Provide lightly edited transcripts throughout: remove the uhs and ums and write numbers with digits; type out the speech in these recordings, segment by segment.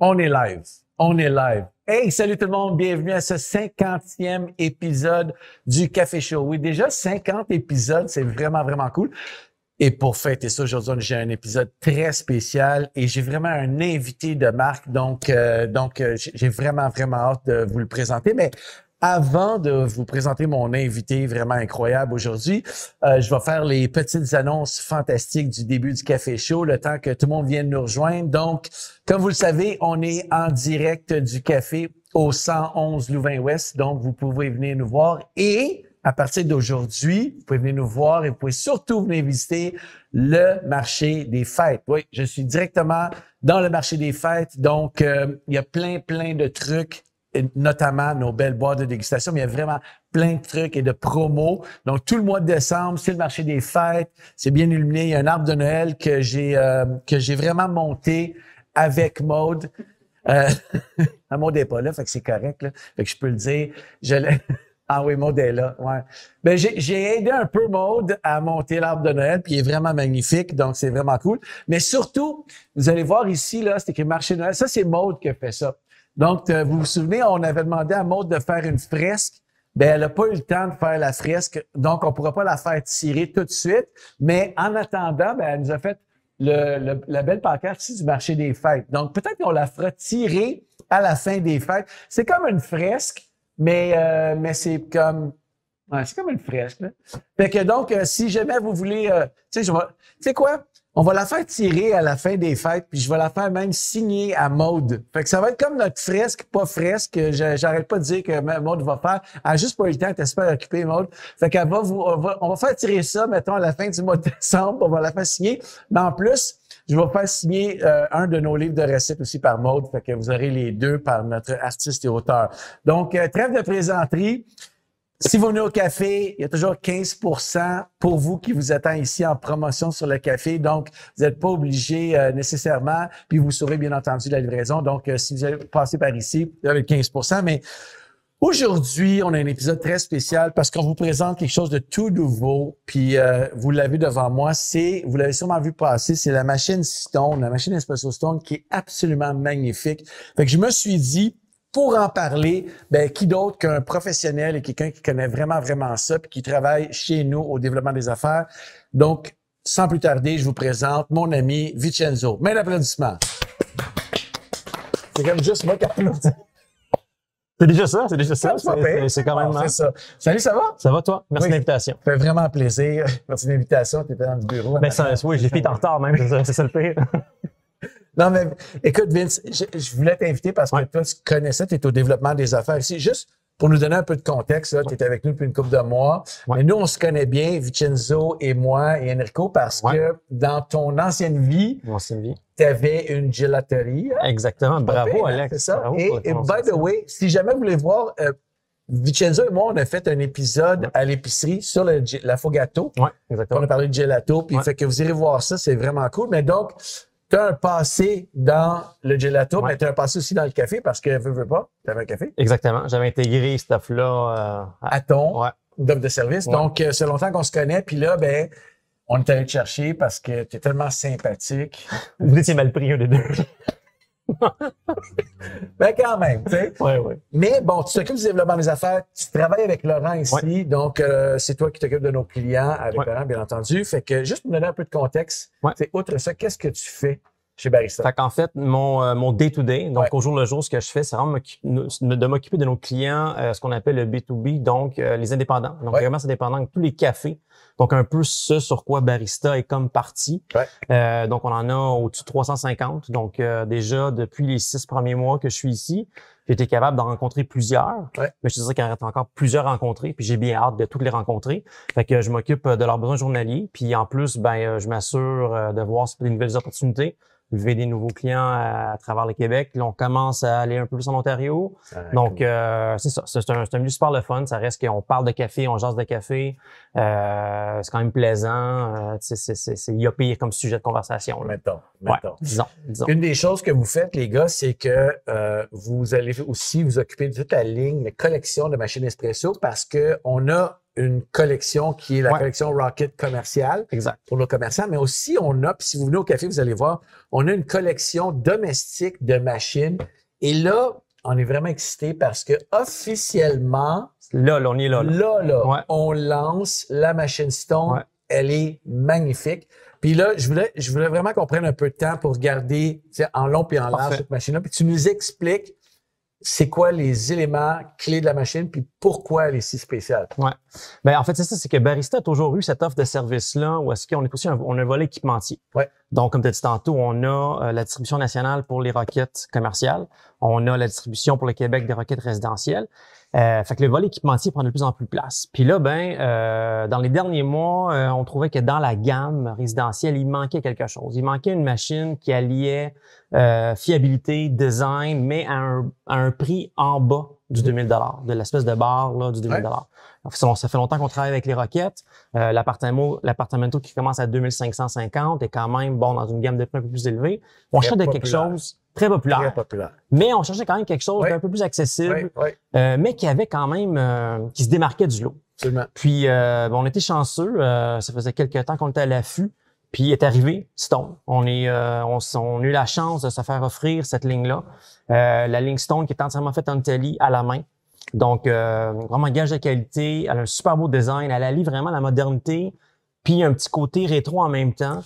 On est live. On est live. Hey, salut tout le monde. Bienvenue à ce 50e épisode du Café Show. Oui, déjà 50 épisodes, c'est vraiment, vraiment cool. Et pour fêter ça, aujourd'hui, j'ai un épisode très spécial et j'ai vraiment un invité de marque. Donc, j'ai vraiment, vraiment hâte de vous le présenter. Mais avant de vous présenter mon invité vraiment incroyable aujourd'hui, je vais faire les petites annonces fantastiques du début du Café Show, le temps que tout le monde vienne nous rejoindre. Donc, comme vous le savez, on est en direct du café au 111 Louvain-Ouest. Donc, vous pouvez venir nous voir et à partir d'aujourd'hui, vous pouvez venir nous voir et vous pouvez surtout venir visiter le marché des fêtes. Oui, je suis directement dans le marché des fêtes. Donc, il y a plein de trucs, notamment nos belles boîtes de dégustation, mais il y a vraiment plein de trucs et de promos. Donc, tout le mois de décembre, c'est le marché des fêtes. C'est bien illuminé. Il y a un arbre de Noël que j'ai vraiment monté avec Maude. Maude n'est pas là, fait que c'est correct, là. Fait que je peux le dire. Ah oui, Maude est là, ouais. Ben, j'ai aidé un peu Maude à monter l'arbre de Noël, puis il est vraiment magnifique, donc c'est vraiment cool. Mais surtout, vous allez voir ici, là, c'est écrit marché de Noël. Ça, c'est Maude qui a fait ça. Donc, vous vous souvenez, on avait demandé à Maude de faire une fresque. Ben, elle n'a pas eu le temps de faire la fresque, donc on ne pourra pas la faire tirer tout de suite. Mais en attendant, ben, elle nous a fait la belle pancarte ici du marché des fêtes. Donc, peut-être qu'on la fera tirer à la fin des fêtes. C'est comme une fresque, mais c'est comme... Ouais, c'est comme une fresque, là. Fait que donc, si jamais vous voulez... tu sais quoi? On va la faire tirer à la fin des fêtes, puis je vais la faire même signer à Maude. Fait que ça va être comme notre fresque, pas fresque. J'arrête pas de dire que Maude va faire. Elle a juste pas eu le temps, elle était super occupée, Maude. Fait qu'elle on va faire tirer ça, mettons, à la fin du mois de décembre. On va la faire signer. Mais en plus, je vais faire signer un de nos livres de recettes aussi par Maude. Fait que vous aurez les deux par notre artiste et auteur. Donc, trêve de plaisanterie. Si vous venez au café, il y a toujours 15% pour vous qui vous attend ici en promotion sur le café. Donc, vous n'êtes pas obligé nécessairement. Puis, vous saurez bien entendu la livraison. Donc, si vous allez passer par ici, vous avez 15%. Mais aujourd'hui, on a un épisode très spécial parce qu'on vous présente quelque chose de tout nouveau. Puis, vous l'avez devant moi. Vous l'avez sûrement vu passer, c'est la machine Stone, la machine Espresso Stone qui est absolument magnifique. Fait que je me suis dit, pour en parler, ben qui d'autre qu'un professionnel et quelqu'un qui connaît vraiment, vraiment ça puis qui travaille chez nous au développement des affaires. Donc, sans plus tarder, je vous présente mon ami Vincenzo. Main d'applaudissements. C'est comme juste moi qui applaudis. C'est déjà ça. C'est quand même... C'est ça. Salut, ça va? Ça va, toi? Merci de l'invitation. Ça fait vraiment plaisir. Merci de l'invitation. Tu étais dans le bureau. Ben oui, j'ai fait en retard même. C'est ça le pire. Non, mais écoute, Vince, je voulais t'inviter parce que toi, tu connaissais, tu es au développement des affaires ici. Juste pour nous donner un peu de contexte, tu es avec nous depuis une couple de mois. Mais nous, on se connaît bien, Vincenzo et moi et Enrico, parce que dans ton ancienne vie, tu avais une gelaterie. Exactement. Bravo, Alex. C'est ça. Bravo, et by the way, si jamais vous voulez voir, Vincenzo et moi, on a fait un épisode à l'épicerie sur l'affogato. Oui, exactement. On a parlé de gelato, puis fait que vous irez voir ça, c'est vraiment cool. Mais donc, tu as un passé dans le gelato, mais tu as un passé aussi dans le café parce que, veux pas, tu avais un café. Exactement. J'avais intégré cette offre-là à ton offre de service. Donc, c'est longtemps qu'on se connaît. Puis là, ben, on est allé te chercher parce que tu es tellement sympathique. Vous étiez mal pris un des deux. Ben, quand même, tu sais. Oui. Mais bon, tu t'occupes du développement des affaires. Tu travailles avec Laurent ici. Donc, c'est toi qui t'occupes de nos clients avec Laurent, bien entendu. Fait que juste me donner un peu de contexte. C'est outre ça, qu'est-ce que tu fais chez Barista? Fait qu'en fait, mon day-to-day, donc au jour le jour, ce que je fais, c'est vraiment de m'occuper de nos clients, ce qu'on appelle le B2B, donc les indépendants. Donc, vraiment, c'est dépendant de tous les cafés. Donc, un peu ce sur quoi Barista est comme parti. Donc, on en a au-dessus de 350. Donc, déjà, depuis les 6 premiers mois que je suis ici, j'ai été capable d'en rencontrer plusieurs. Mais je te dirais qu'il y en reste encore plusieurs à rencontrer. Puis, j'ai bien hâte de toutes les rencontrer. Fait que je m'occupe de leurs besoins journaliers. Puis, en plus, je m'assure de voir si il y a des nouvelles opportunités. Lever des nouveaux clients à travers le Québec. Là, on commence à aller un peu plus en Ontario. Donc, c'est ça. C'est un milieu super le fun. Ça reste qu'on parle de café, on jase de café. C'est quand même plaisant. Il y a pire comme sujet de conversation. Mettons. Disons. Une des choses que vous faites, les gars, c'est que vous allez aussi vous occuper de toute la ligne, la collection de machines espresso parce que on a une collection qui est la Ouais. collection Rocket commerciale Exact. pour nos commerçants, mais aussi on a, puis si vous venez au café, vous allez voir, on a une collection domestique de machines. Et là, on est vraiment excités parce que officiellement, Là, on y est là. Ouais. on lance la machine Stone. Ouais. Elle est magnifique. Puis là, je voulais vraiment qu'on prenne un peu de temps pour regarder en long et en large Parfait. cette machine-là. Puis tu nous expliques c'est quoi les éléments clés de la machine puis pourquoi elle est si spéciale. Ouais. Ben, en fait, c'est ça, c'est que Barista a toujours eu cette offre de service-là où est-ce qu'on est aussi on a un volet équipementier. Ouais. Donc, comme tu as dit tantôt, on a la distribution nationale pour les roquettes commerciales. On a la distribution pour le Québec des roquettes résidentielles. Fait que le volet équipementier prend de plus en plus de place. Puis là, dans les derniers mois, on trouvait que dans la gamme résidentielle, il manquait quelque chose. Il manquait une machine qui alliait fiabilité, design, mais à un prix en bas du 2000 $, de l'espèce de barre là, du 2000 $. Ça fait longtemps qu'on travaille avec les roquettes. L'appartamento qui commence à 2550 est quand même dans une gamme de prix un peu plus élevée. On cherchait de quelque chose très populaire. Très populaire. Mais on cherchait quand même quelque chose Ouais. d'un peu plus accessible, Ouais. mais qui avait quand même qui se démarquait du lot. Absolument. Puis on était chanceux, ça faisait quelques temps qu'on était à l'affût, puis est arrivé Stone. On a eu la chance de se faire offrir cette ligne-là, la ligne Stone qui est entièrement faite en Italie à la main. Donc vraiment gage de qualité, elle a un super beau design, elle allie vraiment la modernité, puis un petit côté rétro en même temps.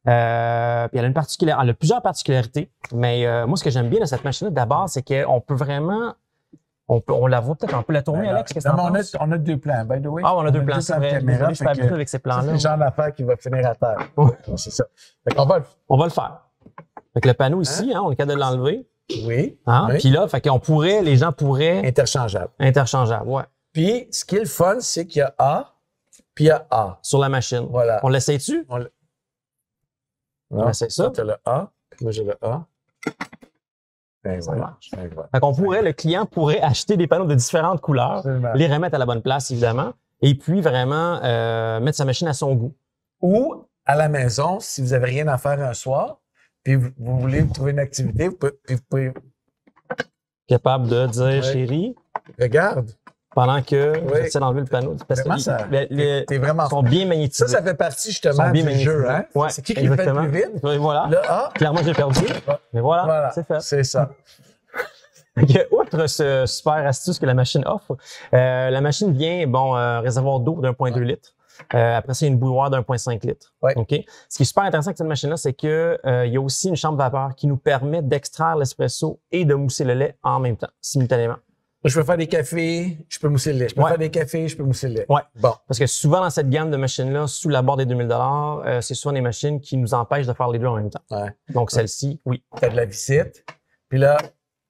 Puis elle a plusieurs particularités, mais moi ce que j'aime bien de cette machine-là d'abord, c'est qu'on peut vraiment, on la voit peut-être, on peut la tourner, Alex, qu'est-ce que t'en penses? On a deux plans, by the way. Ah, on a deux plans, c'est vrai. caméra, Je suis pas habitué avec ces plans-là. c'est le genre d'affaire qui va finir à terre. Ouais. C'est ça. Fait On va le faire. Fait que le panneau ici, on est capable de l'enlever. oui. Hein? Oui. Puis là, les gens pourraient Interchangeable. interchangeable, ouais, Puis, ce qui est le fun, c'est qu'il y a A, puis il y a A. sur la machine. Voilà. On l'essaye-tu? On essaie ça. Toi, t'as le A, puis moi, j'ai le A. Ben, Ça voilà. marche. Ben, voilà. Fait qu'on le client pourrait acheter des panneaux de différentes couleurs, Absolument. les remettre à la bonne place, évidemment, et puis vraiment mettre sa machine à son goût. Ou, à la maison, si vous n'avez rien à faire un soir, puis vous voulez trouver une activité, vous pouvez Capable de dire, Ouais. chérie, regarde. pendant que Oui. j'essaie d'enlever le panneau. Parce Vraiment, que ça, ils t'es vraiment sont bien magnétisés. Ça fait partie Ils justement sont bien du jeu. magnétisés. Hein? Ouais, C'est qui le fait le plus vite? Oui, voilà. Le A, Clairement, j'ai perdu. Mais voilà. C'est fait. c'est ça. Fait que, outre ce super astuce que la machine offre, la machine vient, réservoir d'eau d'1,2 litres. Après ça, il y a une bouilloire d'1,5 litres. Ouais. OK? Ce qui est super intéressant avec cette machine-là, c'est que il y a aussi une chambre vapeur qui nous permet d'extraire l'espresso et de mousser le lait en même temps, simultanément. Je peux faire des cafés, je peux mousser le lait. Je peux Ouais. faire des cafés, je peux mousser le lait. Ouais. Bon. Parce que souvent, dans cette gamme de machines-là, sous la barre des 2000 $, c'est souvent des machines qui nous empêchent de faire les deux en même temps. Ouais. Donc, celle-ci, oui. T'as de la visite, puis là,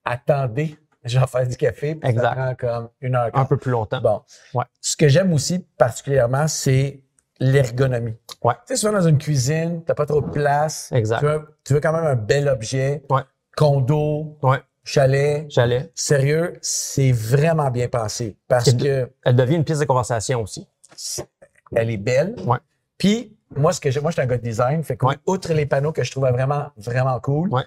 attendez, je vais faire du café, puis Exact. ça prend comme 1 heure. Un peu plus longtemps. Bon. Ouais. Ce que j'aime aussi particulièrement, c'est l'ergonomie. Ouais. Tu sais, souvent dans une cuisine, t'as pas trop de place. Exact. Tu veux quand même un bel objet. Ouais. Condo, Ouais. chalet. J'allais. Sérieux, c'est vraiment bien pensé parce que Elle devient une pièce de conversation aussi. elle est belle. Ouais. Puis, moi, je suis un gars de design. Fait que, Ouais. outre les panneaux que je trouvais vraiment, vraiment cool, Ouais.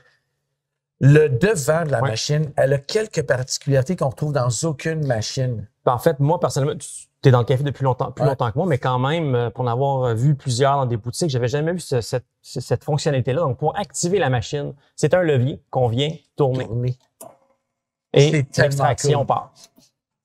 le devant de la Ouais. machine, elle a quelques particularités qu'on retrouve dans aucune machine. En fait, moi, personnellement, tu es dans le café depuis longtemps, plus longtemps que moi, mais quand même, pour en avoir vu plusieurs dans des boutiques, j'avais jamais vu cette fonctionnalité-là. Donc, pour activer la machine, c'est un levier qu'on vient tourner. Et C'est tellement l'extraction cool. part.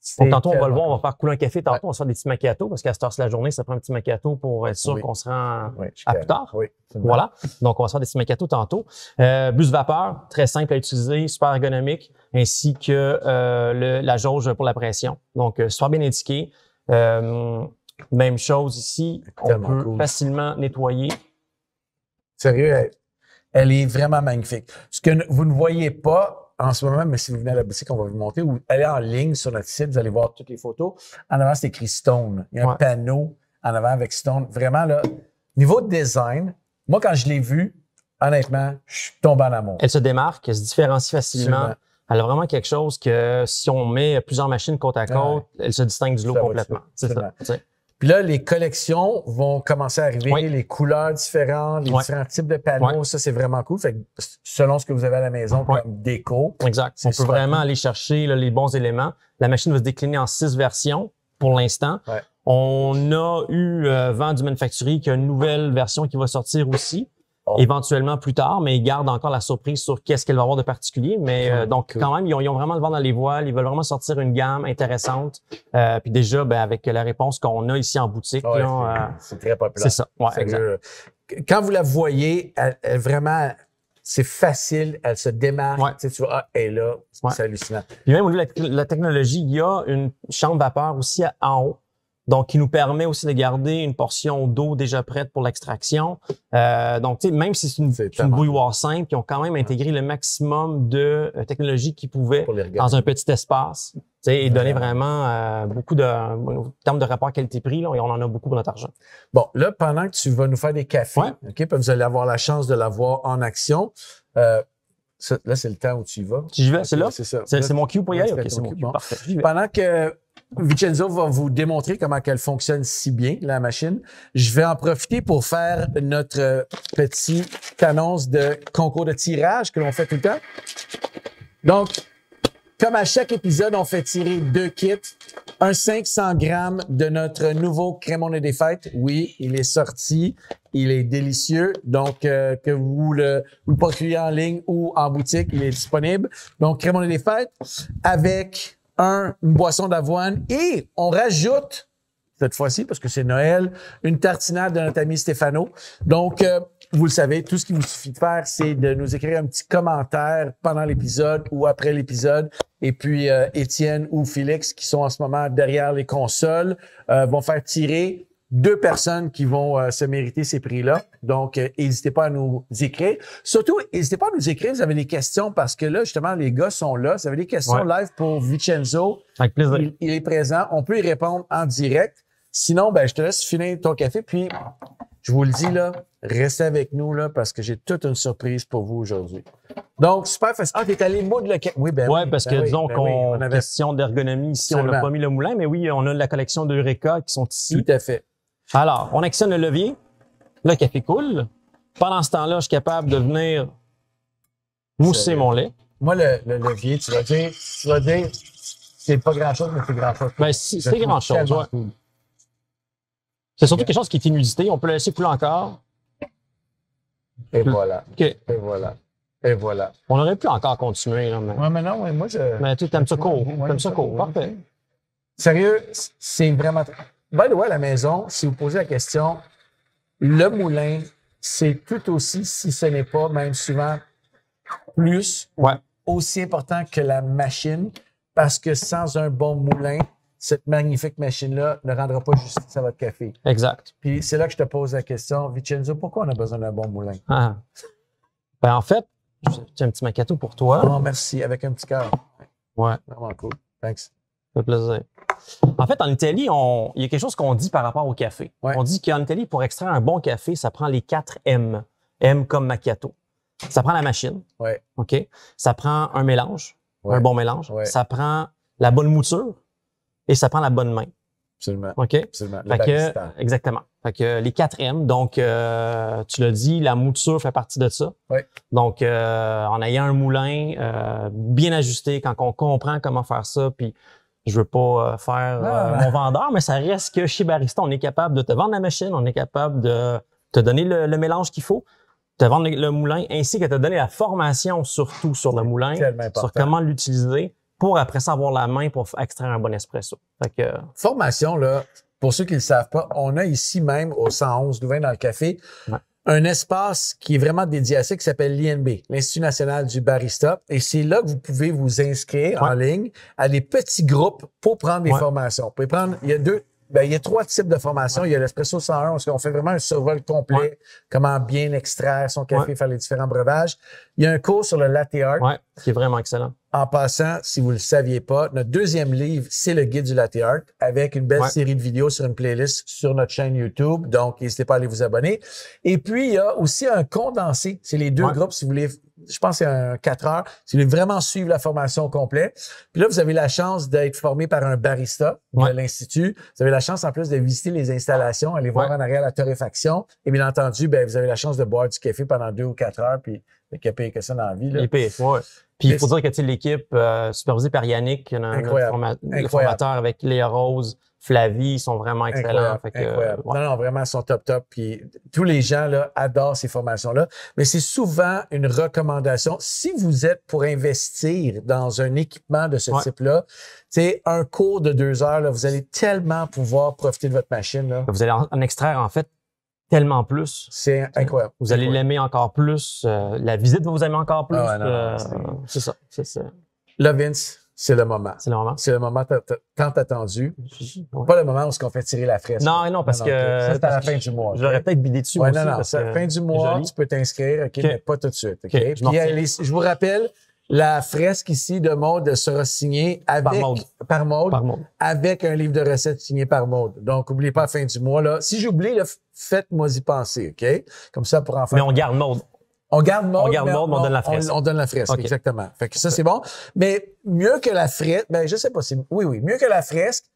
C'est Donc, tantôt, on va le tellement voir, on va faire couler un café. Tantôt, on va se faire des petits macchiatos parce qu'à cette heure-ci de la journée, ça prend un petit macchiato pour être sûr Oui. qu'on se rend Oui, je à suis plus tard. Oui, absolument. Voilà. Donc, on va se faire des petits macchiatos tantôt. Bus vapeur, très simple à utiliser, super ergonomique, ainsi que la jauge pour la pression. Donc, super bien indiqué. Même chose ici. On Tellement peut cool. facilement nettoyer. Sérieux, elle est vraiment magnifique. Ce que vous ne voyez pas en ce moment, mais si vous venez à la boutique, on va vous montrer, ou allez en ligne sur notre site, vous allez voir toutes les photos. En avant, c'est écrit Stone. Il y a un Ouais. panneau en avant avec Stone. Vraiment, là, niveau de design, moi, quand je l'ai vu, honnêtement, je suis tombé en amour. Elle se démarque, elle se différencie facilement. Absolument. Elle a vraiment quelque chose que si on met plusieurs machines côte à côte, elle se distingue du lot Ça va complètement. dessus. C'est ça. Absolument. Tu sais. Puis là, les collections vont commencer à arriver, Oui. les couleurs différentes, les Ouais. différents types de panneaux. Ouais. Ça, c'est vraiment cool. Fait que selon ce que vous avez à la maison Ouais. comme déco, Exact. C'est On peut super vraiment cool. aller chercher là, les bons éléments. La machine va se décliner en 6 versions pour l'instant. Ouais. On a eu vent du manufacturier qui a une nouvelle version qui va sortir aussi. Éventuellement plus tard, mais ils gardent encore la surprise sur qu'est-ce qu'elle va avoir de particulier. Mais donc, quand même, ils ont vraiment le vent dans les voiles. Ils veulent vraiment sortir une gamme intéressante. Puis déjà, avec la réponse qu'on a ici en boutique, c'est très populaire. C'est ça. Ouais, exact. Quand vous la voyez, elle vraiment, c'est facile, elle se démarque. Ouais. Tu vois, elle est là, c'est hallucinant. Puis même au niveau de la technologie, il y a une chambre vapeur aussi en haut. Donc, qui nous permet aussi de garder une portion d'eau déjà prête pour l'extraction. Donc, tu sais, même si c'est une bouilloire simple, ils ont quand même intégré le maximum de technologie qu'ils pouvaient dans un petit espace. Tu sais, et donner vraiment beaucoup en termes de rapport qualité-prix, là, on en a beaucoup pour notre argent. Bon, là, pendant que tu vas nous faire des cafés, OK, puis vous allez avoir la chance de la voir en action. Là, c'est le temps où tu y vas. J'y vais, c'est là? C'est ça. C'est mon cue pour y aller? OK, c'est mon cue. Bon. Parfait. Pendant que Vincenzo va vous démontrer comment elle fonctionne si bien, la machine, je vais en profiter pour faire notre petite annonce de concours de tirage que l'on fait tout le temps. Donc, comme à chaque épisode, on fait tirer 2 kits. Un 500 grammes de notre nouveau Crémone des Fêtes. Oui, il est sorti. Il est délicieux. Donc, que vous le procurez en ligne ou en boutique, il est disponible. Donc, Crémone des Fêtes avec une boisson d'avoine et on rajoute, cette fois-ci, parce que c'est Noël, une tartinade de notre ami Stéphano. Donc, vous le savez, tout ce qu'il vous suffit de faire, c'est de nous écrire un petit commentaire pendant l'épisode ou après l'épisode. Et puis, Étienne ou Félix, qui sont en ce moment derrière les consoles, vont faire tirer 2 personnes qui vont se mériter ces prix-là. Donc, n'hésitez pas à nous écrire. Surtout, n'hésitez pas à nous écrire. Vous avez des questions parce que là, justement, les gars sont là. Vous avez des questions live pour Vincenzo. Avec plaisir. Il est présent. On peut y répondre en direct. Sinon, je te laisse finir ton café. Puis, je vous le dis, là, restez avec nous, là, parce que j'ai toute une surprise pour vous aujourd'hui. Donc, super facile. Ah, t'es allé moudre le café. Oui, parce que disons qu'on avait question d'ergonomie ici, on n'a pas mis le moulin, mais oui, on a la collection d'Eureka qui sont ici. Tout à fait. Alors, on actionne le levier. Le café coule. Pendant ce temps-là, je suis capable de venir mousser mon lait. Moi, le levier, tu vas dire, c'est pas grand-chose, mais c'est grand-chose. C'est grand-chose, ouais. Cool. C'est surtout quelque chose qui est inusité. On peut le laisser couler encore. Et voilà. Okay. Et voilà. Et voilà. On aurait pu encore continuer. Là, mais non, moi, Mais tu aimes ça court. T'aimes ça court. Parfait. Sérieux, c'est vraiment... By the way, à la maison, si vous posez la question, le moulin, c'est tout aussi, si ce n'est pas, même souvent, plus, aussi important que la machine, parce que sans un bon moulin, cette magnifique machine-là ne rendra pas justice à votre café. Exact. Puis c'est là que je te pose la question, Vincenzo, pourquoi on a besoin d'un bon moulin? En fait, j'ai un petit Macchiato pour toi. Oh, merci, avec un petit cœur. Ouais. Vraiment cool. Thanks. Ça fait plaisir. En fait, en Italie, il y a quelque chose qu'on dit par rapport au café. On dit qu'en Italie, pour extraire un bon café, ça prend les 4 M. M comme macchiato. Ça prend la machine. OK? Ça prend un mélange, un bon mélange. Ça prend la bonne mouture et ça prend la bonne main. Absolument. OK? Absolument. Exactement. Fait que les 4 M, donc tu l'as dit, la mouture fait partie de ça. Donc, en ayant un moulin bien ajusté, quand on comprend comment faire ça, puis je veux pas faire mon vendeur, mais ça reste que chez Barista, on est capable de te vendre la machine, on est capable de te donner le mélange qu'il faut, te vendre le moulin, ainsi que te donner la formation surtout sur le moulin, sur comment l'utiliser pour après ça avoir la main pour extraire un bon espresso. Fait que, formation, là, pour ceux qui ne le savent pas, on a ici même au 111 Louvain dans le café un espace qui est vraiment dédié à ça, qui s'appelle l'INB, l'Institut national du barista. Et c'est là que vous pouvez vous inscrire en ligne à des petits groupes pour prendre des formations. Vous pouvez prendre, il y a 3 types de formations. Il y a l'Espresso 101, on fait vraiment un survol complet, comment bien extraire son café, faire les différents breuvages. Il y a un cours sur le latte art. Qui est vraiment excellent. En passant, si vous ne le saviez pas, notre 2e livre, c'est le guide du latte art avec une belle série de vidéos sur une playlist sur notre chaîne YouTube. Donc, n'hésitez pas à aller vous abonner. Et puis, il y a aussi un condensé. C'est les 2 groupes, si vous voulez. Je pense que c'est un 4 heures. Si vous voulez vraiment suivre la formation au complet. Puis là, vous avez la chance d'être formé par un barista de l'Institut. Vous avez la chance, en plus, de visiter les installations, aller voir en arrière la torréfaction. Et bien entendu, vous avez la chance de boire du café pendant 2 ou 4 heures. Puis, il n'y a pire que ça dans la vie. Là. Puis il faut dire que l'équipe supervisée par Yannick, le formateur avec Léa Rose, Flavie, ils sont vraiment excellents. Incroyable. Non, vraiment, ils sont top. Puis tous les gens là adorent ces formations-là. Mais c'est souvent une recommandation. Si vous êtes pour investir dans un équipement de ce type-là, c'est un cours de 2 heures, là, vous allez tellement pouvoir profiter de votre machine. Là. Vous allez en extraire, en fait, tellement plus. C'est incroyable. Vous allez l'aimer encore plus. La visite va vous aimer encore plus. C'est ça. Là, Vince, c'est le moment. C'est le moment. C'est le moment tant attendu. Pas le moment où on fait tirer la fraise. Non, parce que... Ça, c'est à la fin du mois. J'aurais peut-être bidé dessus aussi. Non, c'est à la fin du mois, tu peux t'inscrire, mais pas tout de suite. Puis, je vous rappelle, la fresque ici de Maude sera signée par Maude, avec un livre de recettes signé par Maude. Donc, n'oubliez pas à la fin du mois. Là. Si j'oublie, faites-moi y penser, OK? Comme ça, pour en faire... Mais on garde Maude. On garde Maude, mais on donne la fresque. On donne la fresque, exactement. Fait que ça, c'est bon. Mais mieux que la fresque, je sais pas si... Oui, mieux que la fresque,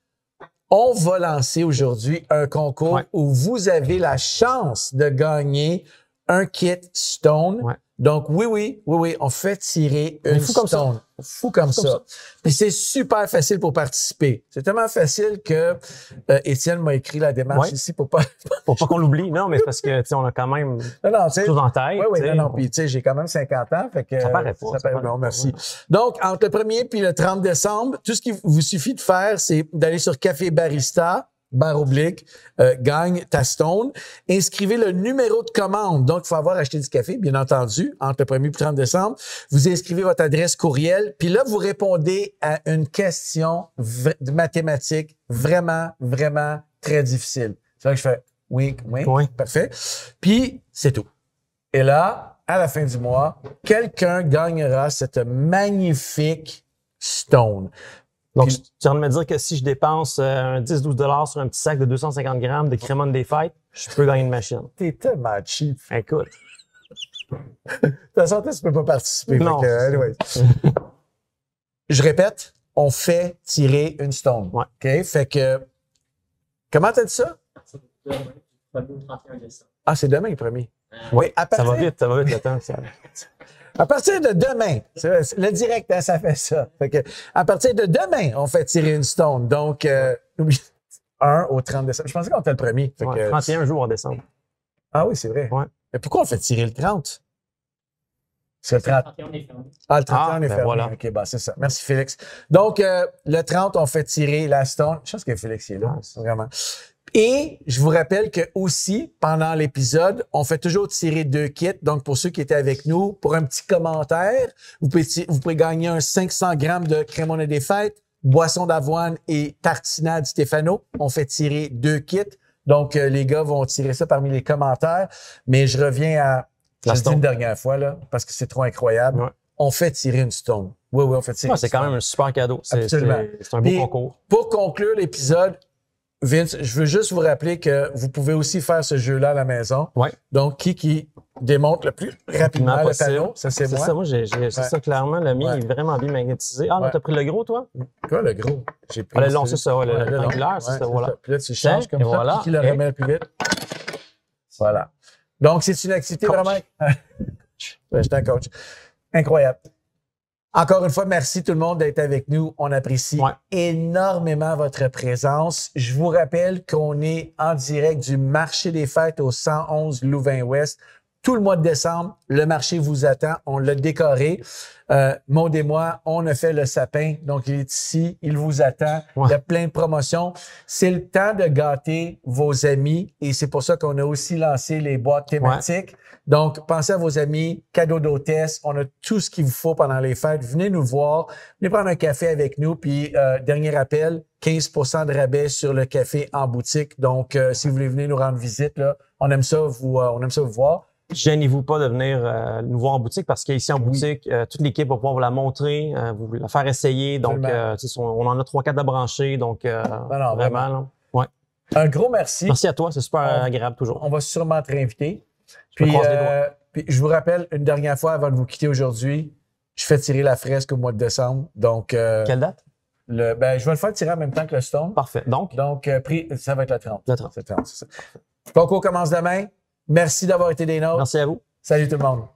on va lancer aujourd'hui un concours où vous avez la chance de gagner un kit Stone. Ouais. Donc, oui, on fait tirer une Stone. Fou comme ça. Puis c'est super facile pour participer. C'est tellement facile que Étienne m'a écrit la démarche ici pour pas qu'on l'oublie. Non, mais c'est parce que, tu sais, on a quand même choses en tête. Oui, puis tu sais, j'ai quand même 50 ans. Fait que, ça paraît pas. Non, merci. Donc, entre le 1er puis le 30 décembre, tout ce qu'il vous suffit de faire, c'est d'aller sur Café Barista, gagne ta Stone. Inscrivez le numéro de commande. Donc, il faut avoir acheté du café, bien entendu, entre le 1er et le 30 décembre. Vous inscrivez votre adresse courriel, puis là, vous répondez à une question de mathématiques vraiment, vraiment très difficile. C'est là que je fais oui, parfait. Puis, c'est tout. Et là, à la fin du mois, quelqu'un gagnera cette magnifique Stone. Donc, tu viens de me dire que si je dépense un 10-12 $ sur un petit sac de 250 grammes de crémone des fêtes, je peux gagner une machine. T'es tellement cheap. Écoute. De toute façon, tu peux pas participer. Non. Anyway. Je répète, on fait tirer une Stone. Ouais. OK? Fait que, comment t'as dit ça? Ah, c'est demain le 1er. Oui, ça va vite le temps. À partir de demain, le direct, ça fait ça. Fait que, à partir de demain, on fait tirer une Stone. Donc, 1 au 30 décembre. Je pensais qu'on était le 1er. Fait que, 31 jours en décembre. Ah oui, c'est vrai. Ouais. Mais pourquoi on fait tirer le 30? C'est le 30. Le 31 est fermé. Ah, le 31 est fermé. Voilà. OK, c'est ça. Merci, Félix. Donc, le 30, on fait tirer la Stone. Je pense que Félix est là, vraiment. Et je vous rappelle que aussi, pendant l'épisode, on fait toujours tirer 2 kits. Donc, pour ceux qui étaient avec nous, pour un petit commentaire, vous pouvez gagner un 500 grammes de crémone des fêtes, boisson d'avoine et tartinade Stéphano. On fait tirer 2 kits. Donc, les gars vont tirer ça parmi les commentaires. Mais je reviens à... Je le dis une dernière fois, là, parce que c'est trop incroyable. Ouais. On fait tirer une Stone. Oui, on fait tirer une Stone. C'est quand même un super cadeau. C'est un beau concours. Pour conclure l'épisode, Vince, je veux juste vous rappeler que vous pouvez aussi faire ce jeu-là à la maison. Ouais. Donc, qui démonte le plus rapidement le panneau, ça c'est moi. C'est ça, moi j'ai ça clairement. Le mien est vraiment bien magnétisé. Ah, non, t'as pris le gros, toi? Quoi, le gros? J'ai pris le long, c'est ça, le rectangulaire, c'est ça, voilà. Puis là, tu changes comme ça, voilà. Qui le remet le plus vite? Voilà. Donc, c'est une activité vraiment... Je suis un coach. Incroyable. Encore une fois, merci tout le monde d'être avec nous. On apprécie énormément votre présence. Je vous rappelle qu'on est en direct du marché des fêtes au 111 Louvain-Ouest. Tout le mois de décembre, le marché vous attend. On l'a décoré. Maud et moi, on a fait le sapin. Donc, il est ici. Il vous attend. Il y a plein de promotions. C'est le temps de gâter vos amis. Et c'est pour ça qu'on a aussi lancé les boîtes thématiques. Donc, pensez à vos amis, cadeaux d'hôtesse. On a tout ce qu'il vous faut pendant les fêtes. Venez nous voir. Venez prendre un café avec nous. Puis, dernier rappel, 15 % de rabais sur le café en boutique. Donc, si vous voulez venir nous rendre visite, là, on aime ça vous voir. Gênez-vous pas de venir nous voir en boutique parce qu'ici en boutique, toute l'équipe va pouvoir vous la montrer, vous la faire essayer. Donc, on en a 3-4 de branchés. Donc, vraiment. Là, ouais. Un gros merci. Merci à toi. C'est super agréable toujours. On va sûrement te réinviter. Puis, je vous rappelle une dernière fois avant de vous quitter aujourd'hui, je fais tirer la fresque au mois de décembre. Donc, quelle date? Je vais le faire tirer en même temps que le Stone. Parfait. Donc, ça va être le 30. Le 30. C'est ça. Le concours commence demain. Merci d'avoir été des nôtres. Merci à vous. Salut tout le monde.